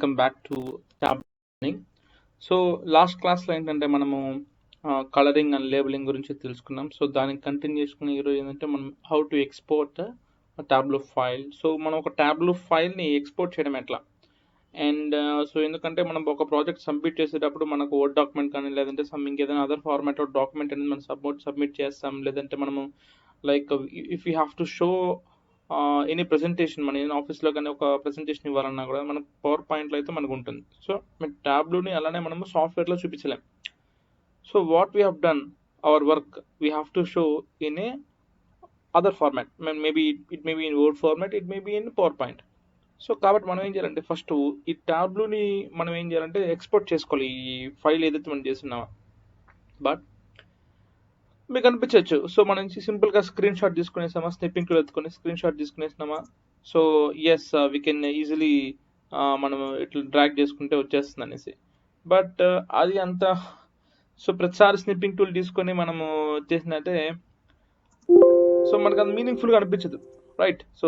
Welcome back to Tableau. So last క్లాస్లో ఏంటంటే మనము కలరింగ్ అండ్ లేబులింగ్ గురించి తెలుసుకున్నాం. సో దానికి కంటిన్యూ చేసుకుని ఈరోజు ఏంటంటే మనం how to export Tableau file. So మనం ఒక ట్యాబ్లెau ఫైల్ని ఎక్స్పోర్ట్ చేయడం ఎట్లా, అండ్ సో ఎందుకంటే మనం ఒక ప్రాజెక్ట్ సబ్మిట్ చేసేటప్పుడు మనకు వర్డ్ డాక్యుమెంట్ కానీ లేదంటే ఇంకేదైనా అదర్ ఫార్మాట్ డాక్యుమెంట్ అనేది మనం సబ్మిట్ చేస్తాం. లేదంటే మనము like if you have to show any presentation, మన ఏదైనా ఆఫీస్లో కానీ ఒక ప్రెజెంటేషన్ ఇవ్వాలన్నా కూడా మనకు పవర్ పాయింట్లో అయితే మనకు ఉంటుంది. సో మన ట్యాబ్లూని అలానే మనము సాఫ్ట్వేర్లో చూపించలేం. So what we have done our work, we have to show in a other format. Maybe it may be in Word format, it may be in PowerPoint. So కాబట్టి మనం ఏం చేయాలంటే ఫస్ట్ ఈ ట్యాబ్లూని మనం ఏం చేయాలంటే ఎక్స్పోర్ట్ చేసుకోవాలి, ఈ ఫైల్ ఏదైతే మనం చేస్తున్నామో. బట్ మీకు అనిపించవచ్చు, సో మనం సింపుల్గా స్క్రీన్ షాట్ తీసుకునేసామా, స్నిప్పింగ్ టూల్ ఎత్తుకొని స్క్రీన్ షాట్ తీసుకునేసినామా, so as we can easily మనం ఇట్లా డ్రాగ్ చేసుకుంటే వచ్చేస్తుంది అనేసి. బట్ అది అంత, సో ప్రతిసారి స్నిప్పింగ్ టూల్ తీసుకొని మనము చేసినట్టే సో మనకు అంత మీనింగ్ఫుల్గా అనిపించదు, రైట్? సో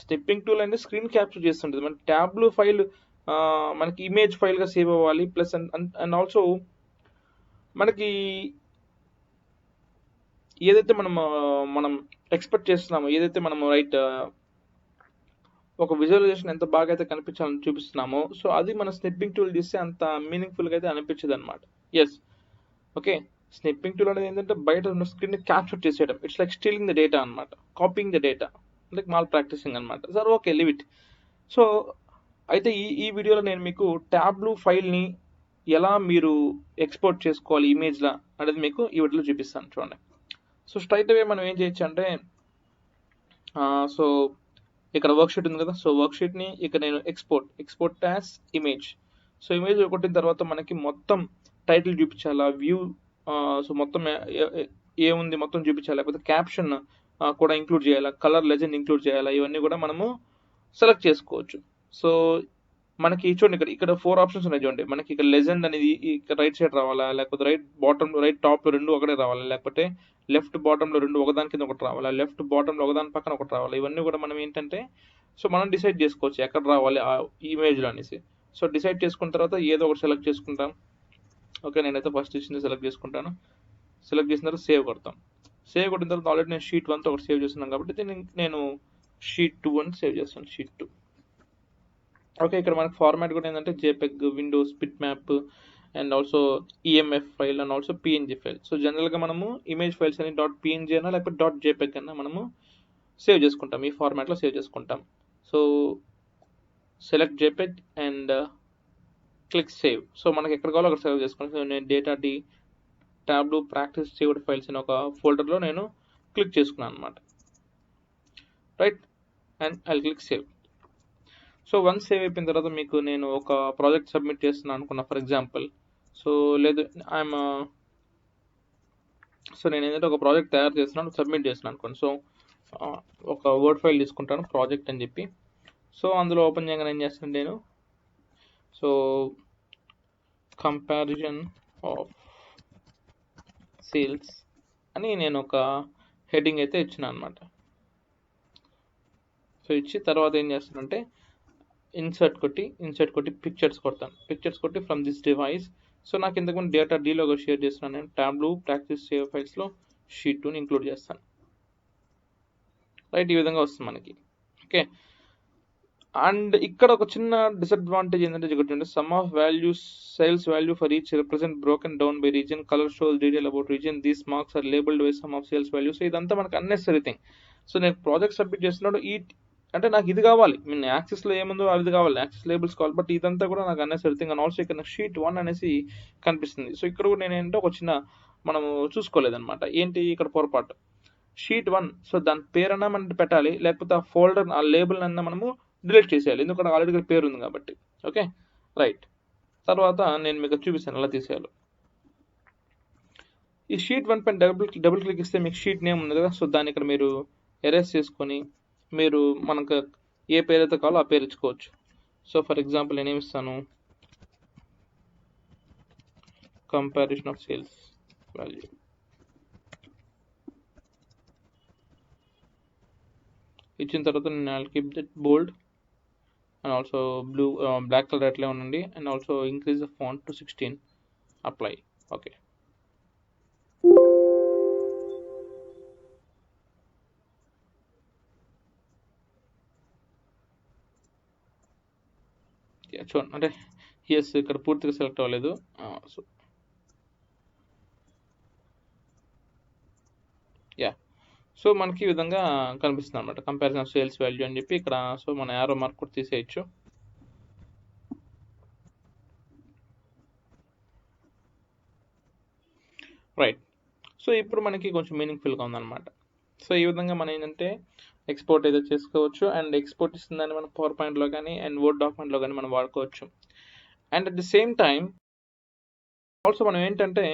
స్నిప్పింగ్ టూల్ అంటే స్క్రీన్ క్యాప్చర్ చేస్తుంటుంది. మన ట్యాబ్లెau ఫైల్ మనకి ఇమేజ్ ఫైల్గా సేవ్ అవ్వాలి, ప్లస్ అండ్ ఆల్సో మనకి ఏదైతే మనం ఎక్స్పెక్ట్ చేస్తున్నామో, ఏదైతే మనం రైట్ ఒక విజువలైజేషన్ ఎంత బాగా అయితే కనిపించాలని చూపిస్తున్నామో, సో అది మన స్నిప్పింగ్ టూల్ చేస్తే అంత మీనింగ్ఫుల్గా అయితే అనిపించదు అనమాట. Yes, okay. స్నిప్పింగ్ టూల్ అనేది ఏంటంటే బయట ఉన్న స్క్రీన్ని క్యాప్చర్ చేసేయడం, it's like stealing the data అనమాట, copying the data, like malpractising అనమాట. Sir okay, leave it. So అయితే ఈ వీడియోలో నేను మీకు ట్యాబ్లెau ఫైల్ని ఎలా మీరు ఎక్స్పోర్ట్ చేసుకోవాలి ఇమేజ్లా అనేది మీకు ఈ వీడియోలో చూపిస్తాను, చూడండి. సో స్ట్రైట్ అవే మనం ఏం చేయొచ్చు అంటే, సో ఇక్కడ వర్క్షీట్ ఉంది కదా, సో వర్క్షీట్ని ఇక్కడ నేను export as image. So image కొట్టిన తర్వాత మనకి మొత్తం టైటిల్ చూపించాలా, వ్యూ, సో మొత్తం ఏముంది మొత్తం చూపించాలి, లేకపోతే క్యాప్షన్ కూడా ఇంక్లూడ్ చేయాలా, కలర్ లెజెండ్ ఇంక్లూడ్ చేయాలా, ఇవన్నీ కూడా మనము సెలెక్ట్ చేసుకోవచ్చు. సో మనకి చూడండి, ఇక్కడ 4 ఆప్షన్స్ ఉన్నాయి చూడండి. మనకి ఇక్కడ లెజెండ్ అనేది ఇక్కడ రైట్ సైడ్ రావాలా, లేకపోతే రైట్ టాప్లో 2 ఒకటే రావాలా, లేకపోతే లెఫ్ట్ బాటంలో 2 ఒకదాని కింద ఒకటి రావాలా, లెఫ్ట్ బాటంలో ఒకదాని పక్కన ఒకటి రావాలా, ఇవన్నీ కూడా మనం ఏంటంటే సో మనం డిసైడ్ చేసుకోవచ్చు ఎక్కడ రావాలి ఆ ఇమేజ్లో అనేసి. సో డిసైడ్ చేసుకున్న తర్వాత ఏదో ఒకటి సెలెక్ట్ చేసుకుంటాం. ఓకే, నేనైతే ఫస్ట్ ఇచ్చింది సెలెక్ట్ చేసుకుంటాను. సెలెక్ట్ చేసిన తర్వాత సేవ్ కొడతాం. సేవ్ కొట్టిన తర్వాత ఆల్రెడీ నేను షీట్ 1తో ఒకటి సేవ్ చేస్తున్నాను కాబట్టి నేను షీట్ 2 అని సేవ్ చేస్తాను, షీట్ 2. ఓకే, ఇక్కడ మనకి ఫార్మాట్ కూడా ఏంటంటే JPEG, Windows, bit map, and also EMF file and also PNG file. So జనరల్గా మనము ఇమేజ్ ఫైల్స్ అని .png అయినా లేకపోతే .jpeg అయినా మనము సేవ్ చేసుకుంటాం, ఈ ఫార్మాట్లో సేవ్ చేసుకుంటాం. So select JPEG and click save. So మనకి ఎక్కడ కావాలో అక్కడ సేవ్ చేసుకుంటాం. సో నేను డేటా ట్యాబ్లెau ప్రాక్టీస్ సేవ్డ్ ఫైల్స్ అని ఒక ఫోల్డర్లో నేను క్లిక్ చేసుకున్నాను అనమాట, right? And I click save. So once save అయిపోయిన తర్వాత మీకు నేను ఒక ప్రాజెక్ట్ సబ్మిట్ చేస్తున్నాను అనుకున్నా, ఫర్ ఎగ్జాంపుల్. సో లేదు సో నేను ఏంటంటే ఒక ప్రాజెక్ట్ తయారు చేస్తున్నాను, సబ్మిట్ చేస్తున్నాను అనుకోండి. సో ఒక వర్డ్ ఫైల్ తీసుకుంటాను, ప్రాజెక్ట్ అని చెప్పి. సో అందులో ఓపెన్ చేయగానే ఏం చేస్తాను నేను, సో కంపారిజన్ ఆఫ్ సేల్స్ అని నేను ఒక హెడ్డింగ్ అయితే ఇచ్చిన అనమాట. సో ఇచ్చి తర్వాత ఏం చేస్తానంటే ఇన్సర్ట్ కొట్టి పిక్చర్స్ కొట్టి ఫ్రమ్ దిస్ డివైస్. సో నాకు ఇంతకుముందు డేటా డీలో షేర్ చేస్తున్నాను, నేను ట్యాబ్లెau ప్రాక్టీస్ సేవ్ ఫైల్స్లో షీట్ 2ని ఇంక్లూడ్ చేస్తాను, రైట్? ఈ విధంగా వస్తుంది మనకి, ఓకే. అండ్ ఇక్కడ ఒక చిన్న డిసడ్వాంటేజ్ ఏంటంటే చూడండి, sum of values, sales value for each represent broken down by region, colour shows detail about region, these marks are labelled by sum of sales value. So ఇదంతా మనకు అన్నెసరీ థింగ్. సో నేను project submit చేస్తున్నాడు అంటే నాకు ఇది కావాలి, యాక్సెస్లో ఏముందో అది కావాలి, యాక్సెస్ లేబుల్స్ కావాలి, బట్ ఇదంతా కూడా నాకు అన్నెసరీ థింగ్. అండ్ ఆల్సో ఇక్కడ నాకు షీట్ 1 అనేసి కనిపిస్తుంది. సో ఇక్కడ కూడా నేను ఏంటంటే ఒక చిన్న మనము చూసుకోలేదన్నమాట, ఏంటి ఇక్కడ పొరపాటు, షీట్ 1. సో దాని పేరన్నా మనం పెట్టాలి, లేకపోతే ఆ ఫోల్డర్ ఆ లేబుల్ అన్నా మనము డిలీట్ చేసేయాలి, ఎందుకంటే ఆల్రెడీ పేరు ఉంది కాబట్టి. Okay, right. తర్వాత నేను మీకు చూపిస్తాను ఎలా తీసేయాలో. ఈ షీట్ 1 పైన డబుల్ క్లిక్ ఇస్తే మీకు షీట్ నేమ్ ఉంది కదా, సో దాన్ని ఇక్కడ మీరు ఎరేస్ చేసుకొని మీరు మనకు ఏ పేరు అయితే కావాలో ఆ పేరు ఇచ్చుకోవచ్చు. సో ఫర్ ఎగ్జాంపుల్ నేనేమి ఇస్తాను, కంపారిజన్ ఆఫ్ సేల్స్ వాల్యూ. ఇచ్చిన తర్వాత నేను I'll keep that bold and also black colour అట్లే ఉండండి, and also increase the font to 16, apply. Okay, చూడండి, అంటే ఎస్ ఇక్కడ పూర్తిగా సెలెక్ట్ అవ్వలేదు. సో యా, సో మనకి ఈ విధంగా కనిపిస్తుంది అనమాట, కంపారిజన్ ఆఫ్ సేల్స్ వాల్యూ అని చెప్పి ఇక్కడ. సో మన యారో మార్క్ కూడా తీసేయచ్చు. రైట్, సో ఇప్పుడు మనకి కొంచెం మీనింగ్ఫుల్గా ఉందన్నమాట. సో ఈ విధంగా మనం ఏంటంటే ఎక్స్పోర్ట్ అయితే చేసుకోవచ్చు, అండ్ ఎక్స్పోర్ట్ ఇస్తుందని మనం పవర్ పాయింట్లో కానీ అండ్ వర్డ్ డాక్యుమెంట్లో కానీ మనం వాడుకోవచ్చు. And at the same time also మనం ఏంటంటే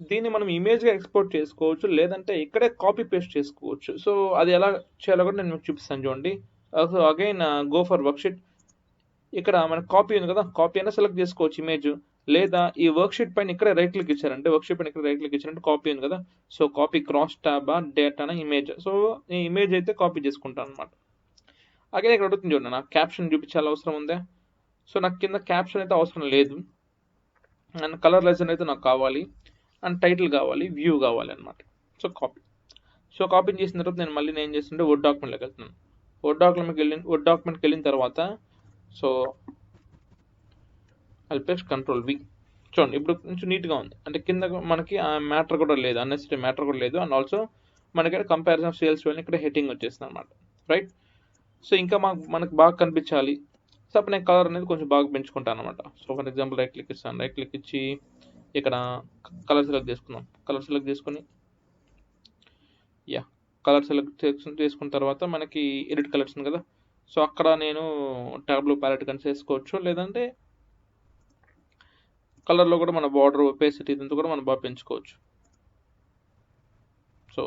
దీన్ని మనం ఇమేజ్గా ఎక్స్పోర్ట్ చేసుకోవచ్చు, లేదంటే ఇక్కడే కాపీ పేస్ట్ చేసుకోవచ్చు. సో అది ఎలా చేయాలో కూడా నేను మీకు చూపిస్తాను చూడండి. So again go for worksheet. ఇక్కడ మనకు కాపీ ఉంది కదా, కాపీ అయినా సెలెక్ట్ చేసుకోవచ్చు ఇమేజ్, లేదా ఈ వర్క్షీట్ పైన ఇక్కడ రైట్ క్లిక్ ఇచ్చారంటే, వర్క్షీట్ పైన ఇక్కడ రైట్ క్లిక్ ఇచ్చారంటే కాపీ ఉంది కదా, so copy cross tab data image. So ఈ ఇమేజ్ అయితే కాపీ చేసుకుంటాను అనమాట. అగైన్ ఇక్కడ అడుగుతుంది చూడండి, నాకు క్యాప్షన్ చూపించాలి అవసరం ఉందా? సో నాకు కింద క్యాప్షన్ అయితే అవసరం లేదు, అండ్ కలర్ లెజన్ అయితే నాకు కావాలి, అండ్ టైటిల్ కావాలి, వ్యూ కావాలి అనమాట. సో కాపీ చేసిన తర్వాత నేను మళ్ళీ ఏం చేస్తుంటే వర్డ్ డాక్యుమెంట్లోకి వెళ్తున్నాను. వర్డ్ డాక్యుమెంట్కి వెళ్ళిన తర్వాత సో అది ప్రెస్ కంట్రోల్ వి. చూడండి ఇప్పుడు కొంచెం నీట్గా ఉంది, అంటే కింద మనకి ఆ మ్యాటర్ కూడా లేదు, అన్నెసరీ మ్యాటర్ కూడా లేదు, అండ్ ఆల్సో మనకి కంపారిజన్ ఆఫ్ సేల్స్ వాల్యూ ఇక్కడ హెడ్డింగ్ వచ్చేస్తుంది అనమాట. రైట్, సో ఇంకా మనకు బాగా కనిపించాలి, సో అప్పుడు నేను కలర్ అనేది కొంచెం బాగా పెంచుకుంటాను అనమాట. So for example right click ఇస్తాను, రైట్ క్లిక్ ఇచ్చి ఇక్కడ కలర్ సెలెక్ట్ చేసుకుందాం. కలర్ సెలెక్ట్ చేసుకుని కలర్ సెలెక్ట్ చేసుకున్న తర్వాత మనకి ఎడిట్ కలర్స్ ఉంది కదా, సో అక్కడ నేను టాబ్లూ ప్యాలెట్ కానీ చేసుకోవచ్చు, లేదంటే కలర్లో కూడా మన బార్డర్ ఒపేసిటీ ఇదంతా కూడా మనం బాగా పెంచుకోవచ్చు. సో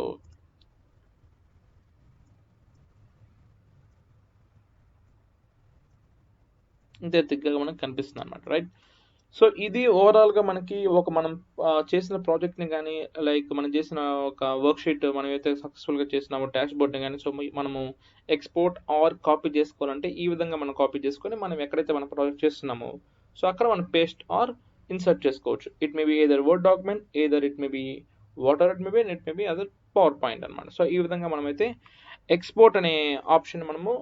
ఇంతే తిక్కగా మనకు కనిపిస్తుంది అనమాట. రైట్, సో ఇది ఓవరాల్గా మనకి మనం చేసిన ప్రాజెక్ట్ని కానీ, లైక్ మనం చేసిన ఒక వర్క్షీట్ మనం అయితే సక్సెస్ఫుల్గా చేసినామో డాష్ బోర్డ్ని కానీ, సో మనము ఎక్స్పోర్ట్ ఆర్ కాపీ చేసుకోవాలంటే ఈ విధంగా మనం కాపీ చేసుకొని మనం ఎక్కడైతే మనం ప్రాజెక్ట్ చేస్తున్నామో సో అక్కడ మనం పేస్ట్ ఆర్ ఇన్సర్ట్ చేసుకోవచ్చు. It may be either word document, either it may be water, it may be it may be other power point అనమాట. సో ఈ విధంగా మనమైతే ఎక్స్పోర్ట్ అనే ఆప్షన్ మనము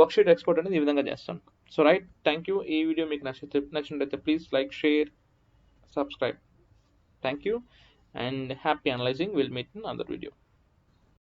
వర్క్షీట్ ఎక్స్పోర్ట్ అనేది ఈ విధంగా చేస్తాం. So right, thank you. ఈ వీడియో మీకు నచ్చినట్లయితే please like, share, subscribe. Thank you and happy analyzing. We'll meet in another video.